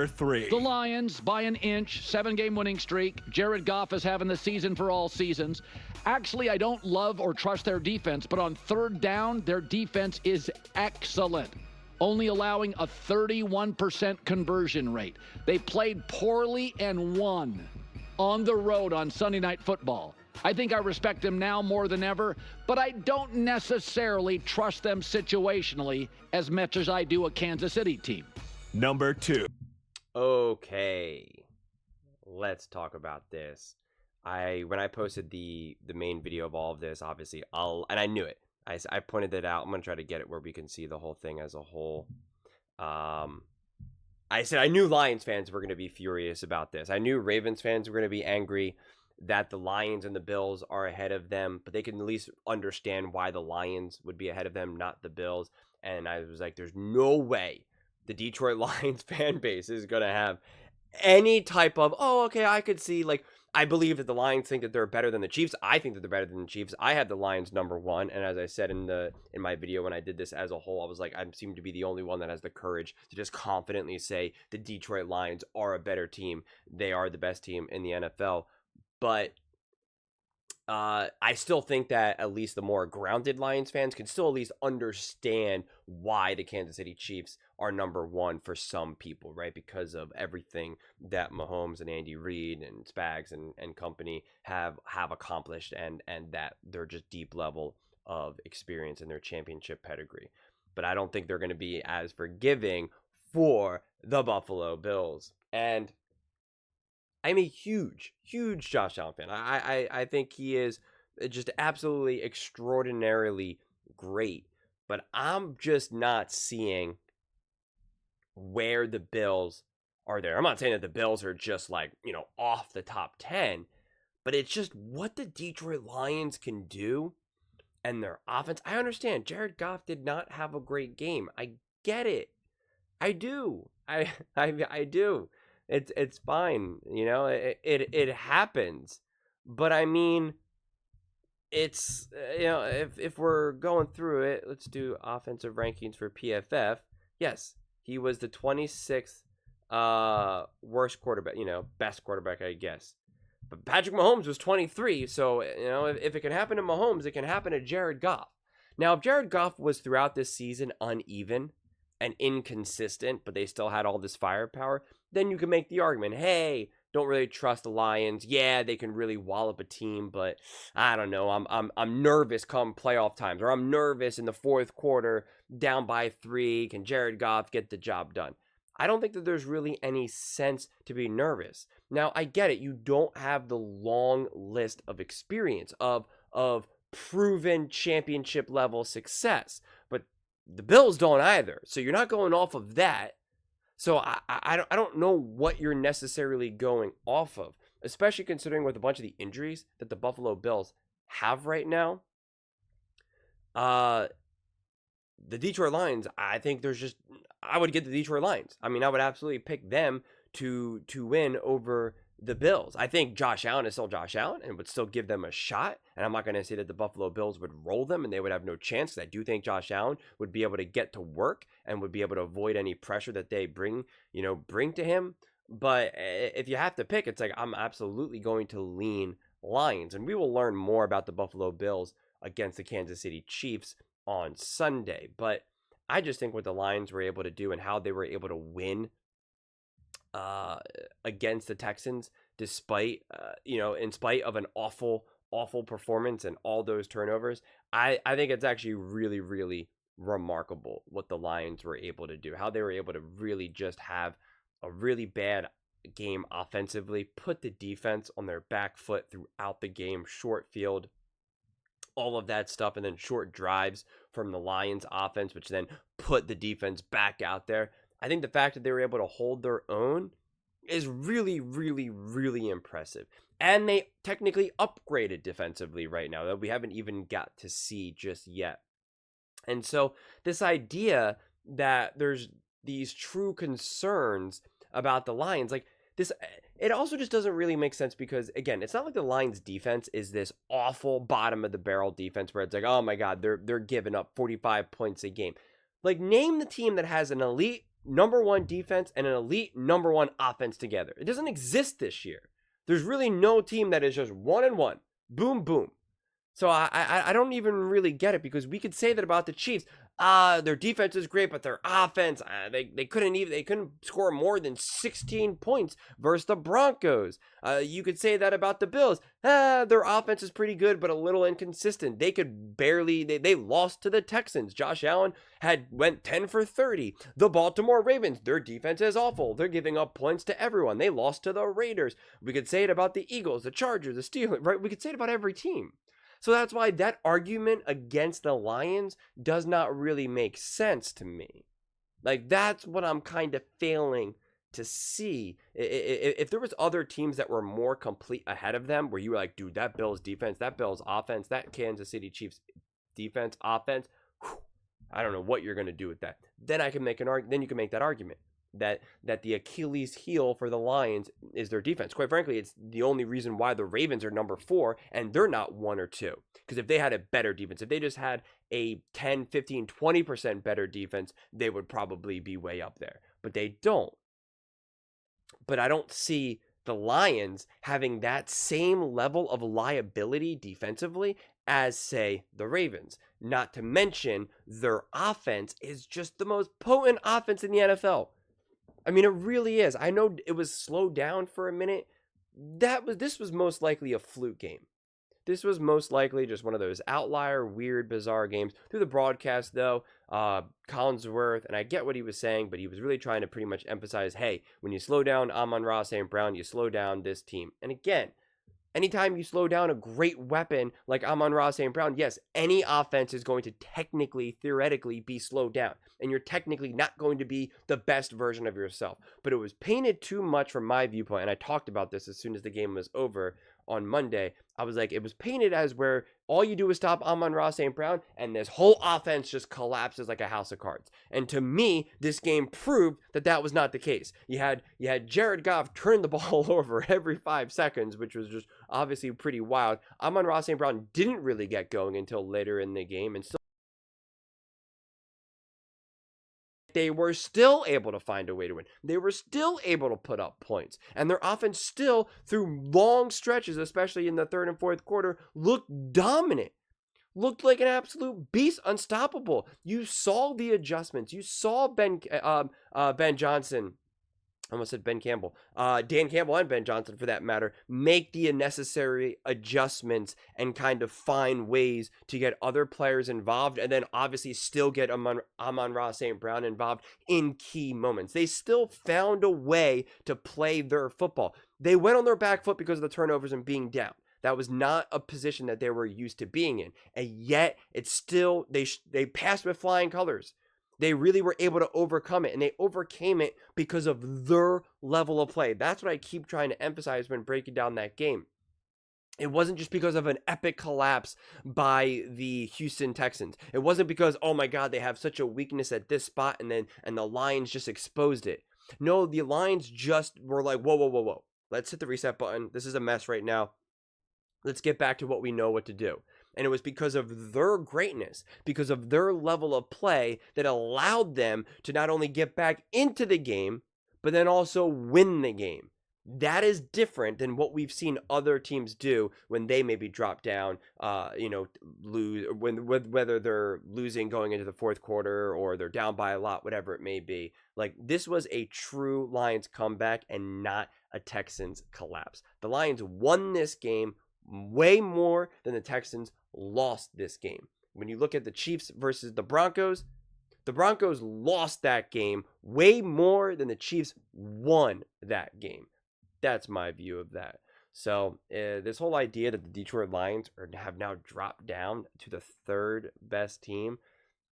3. The Lions by an inch, 7-game winning streak. Jared Goff is having the season for all seasons. Actually, I don't love or trust their defense, but on third down, their defense is excellent, only allowing a 31% conversion rate. They played poorly and won on the road on Sunday Night Football. I think I respect them now more than ever, but I don't necessarily trust them situationally as much as I do a Kansas City team. Number 2. Okay, let's talk about this. When I posted the main video of all of this, obviously and I knew it. I pointed it out. I'm gonna try to get it where we can see the whole thing as a whole. I said I knew Lions fans were gonna be furious about this. I knew Ravens fans were gonna be angry that the Lions and the Bills are ahead of them, but they can at least understand why the Lions would be ahead of them, not the Bills. And I was like, there's no way the Detroit Lions fan base is going to have any type of, oh, okay, I could see, like, I believe that the Lions think that they're better than the Chiefs. I think that they're better than the Chiefs. I have the Lions number 1. And as I said in my video when I did this as a whole, I was like, I seem to be the only one that has the courage to just confidently say the Detroit Lions are a better team. They are the best team in the NFL. But I still think that at least the more grounded Lions fans can still at least understand why the Kansas City Chiefs are number 1 for some people, right? Because of everything that Mahomes and Andy Reid and Spags and company have accomplished, and that they're just deep level of experience in their championship pedigree. But I don't think they're going to be as forgiving for the Buffalo Bills. And I'm a huge Josh Allen fan. I think he is just absolutely extraordinarily great. But I'm just not seeing where the Bills are there. I'm not saying that the Bills are just like, off the top 10. But it's just what the Detroit Lions can do and their offense. I understand Jared Goff did not have a great game. I get it. I do. I do. It's fine, it happens. But I mean, it's, if we're going through it, let's do offensive rankings for PFF. Yes, he was the 26th worst quarterback, best quarterback, I guess. But Patrick Mahomes was 23, so, if it can happen to Mahomes, it can happen to Jared Goff. Now, if Jared Goff was throughout this season uneven and inconsistent, but they still had all this firepower, then you can make the argument, hey, don't really trust the Lions. Yeah, they can really wallop a team, but I don't know. I'm nervous come playoff times, or I'm nervous in the fourth quarter, down by 3. Can Jared Goff get the job done? I don't think that there's really any sense to be nervous. Now, I get it. You don't have the long list of experience of proven championship level success, but the Bills don't either. So you're not going off of that. So I don't know what you're necessarily going off of, especially considering with a bunch of the injuries that the Buffalo Bills have right now. The Detroit Lions, I think I would get the Detroit Lions. I mean, I would absolutely pick them to win over the Bills. I think Josh Allen is still Josh Allen and would still give them a shot. And I'm not going to say that the Buffalo Bills would roll them and they would have no chance, because I do think Josh Allen would be able to get to work and would be able to avoid any pressure that they bring to him. But if you have to pick, it's like I'm absolutely going to lean Lions. And we will learn more about the Buffalo Bills against the Kansas City Chiefs on Sunday. But I just think what the Lions were able to do and how they were able to win against the Texans, despite in spite of an awful performance and all those turnovers, I think it's actually really, really remarkable what the Lions were able to do, how they were able to really just have a really bad game offensively, put the defense on their back foot throughout the game, short field, all of that stuff, and then short drives from the Lions offense, which then put the defense back out there. I think the fact that they were able to hold their own is really, really, really impressive. And they technically upgraded defensively right now that we haven't even got to see just yet. And so this idea that there's these true concerns about the Lions, like this, it also just doesn't really make sense, because again, it's not like the Lions defense is this awful bottom of the barrel defense where it's like, oh my God, they're giving up 45 points a game. Like, name the team that has an elite number one defense and an elite number one offense together. It doesn't exist this year. There's really no team that is just 1-1. Boom, boom. So I don't even really get it, because we could say that about the Chiefs. Their defense is great, but their offense, they couldn't score more than 16 points versus the Broncos. You could say that about the Bills. Their offense is pretty good, but a little inconsistent. They could barely, they lost to the Texans. Josh Allen went 10 for 30. The Baltimore Ravens, their defense is awful. They're giving up points to everyone. They lost to the Raiders. We could say it about the Eagles, the Chargers, the Steelers, right? We could say it about every team. So that's why that argument against the Lions does not really make sense to me. Like, that's what I'm kind of failing to see. If there was other teams that were more complete ahead of them, where you were like, dude, that Bills defense, that Bills offense, that Kansas City Chiefs defense, offense, I don't know what you're going to do with that. Then I can make an argument. Then you can make that argument that the Achilles heel for the Lions is their defense. Quite frankly, it's the only reason why the Ravens are number 4 and they're not 1 or 2. Because if they had a better defense, if they just had a 10, 15, 20% better defense, they would probably be way up there. But they don't. But I don't see the Lions having that same level of liability defensively as, say, the Ravens. Not to mention, their offense is just the most potent offense in the NFL. I mean, it really is. I know it was slowed down for a minute. This was most likely a fluke game. This was most likely just one of those outlier, weird, bizarre games. Through the broadcast, though, Collinsworth, and I get what he was saying, but he was really trying to pretty much emphasize, hey, when you slow down Amon-Ra St. Brown, you slow down this team. And again, anytime you slow down a great weapon like Amon-Ra St. Brown, yes, any offense is going to technically, theoretically be slowed down. And you're technically not going to be the best version of yourself. But it was painted too much from my viewpoint, and I talked about this as soon as the game was over on Monday. I was like, it was painted as where all you do is stop Amon-Ra St. Brown, and this whole offense just collapses like a house of cards. And to me, this game proved that that was not the case. You had Jared Goff turn the ball over every 5 seconds, which was just obviously pretty wild. Amon-Ra St. Brown didn't really get going until later in the game, and still they were still able to find a way to win. They were still able to put up points. And their offense still, through long stretches, especially in the third and fourth quarter, looked dominant. Looked like an absolute beast, unstoppable. You saw the adjustments. You saw Ben Johnson. I almost said Ben Campbell. Dan Campbell and Ben Johnson, for that matter, make the necessary adjustments and kind of find ways to get other players involved, and then obviously still get Amon-Ra St. Brown involved in key moments. They still found a way to play their football. They went on their back foot because of the turnovers and being down. That was not a position that they were used to being in. And yet, it's still, they passed with flying colors. They really were able to overcome it, and they overcame it because of their level of play. That's what I keep trying to emphasize when breaking down that game. It wasn't just because of an epic collapse by the Houston Texans. It wasn't because, oh my God, they have such a weakness at this spot, and the Lions just exposed it. No, the Lions just were like, whoa, whoa, whoa, whoa. Let's hit the reset button. This is a mess right now. Let's get back to what we know what to do. And it was because of their greatness, because of their level of play, that allowed them to not only get back into the game, but then also win the game. That is different than what we've seen other teams do when they maybe drop down, lose, whether they're losing going into the fourth quarter or they're down by a lot, whatever it may be. Like, this was a true Lions comeback and not a Texans collapse. The Lions won this game way more than the Texans lost this game. When you look at the Chiefs versus the Broncos lost that game way more than the Chiefs won that game. That's my view of that. So this whole idea that the Detroit Lions have now dropped down to the third best team,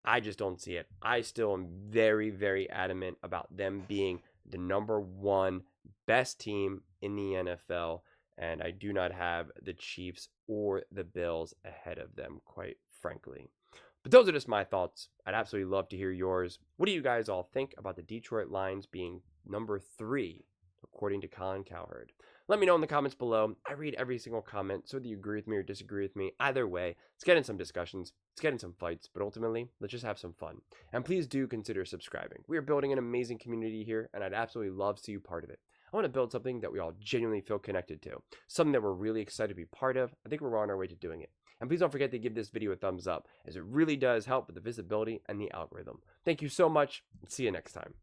I just don't see it. I still am very, very adamant about them being the number 1 best team in the NFL. And I do not have the Chiefs or the Bills ahead of them, quite frankly. But those are just my thoughts. I'd absolutely love to hear yours. What do you guys all think about the Detroit Lions being number 3, according to Colin Cowherd? Let me know in the comments below. I read every single comment, so whether you agree with me or disagree with me, either way, let's get in some discussions. Let's get in some fights, but ultimately, let's just have some fun. And please do consider subscribing. We are building an amazing community here, and I'd absolutely love to see you part of it. I want to build something that we all genuinely feel connected to, something that we're really excited to be part of. I think we're on our way to doing it. And please don't forget to give this video a thumbs up, as it really does help with the visibility and the algorithm. Thank you so much, and see you next time.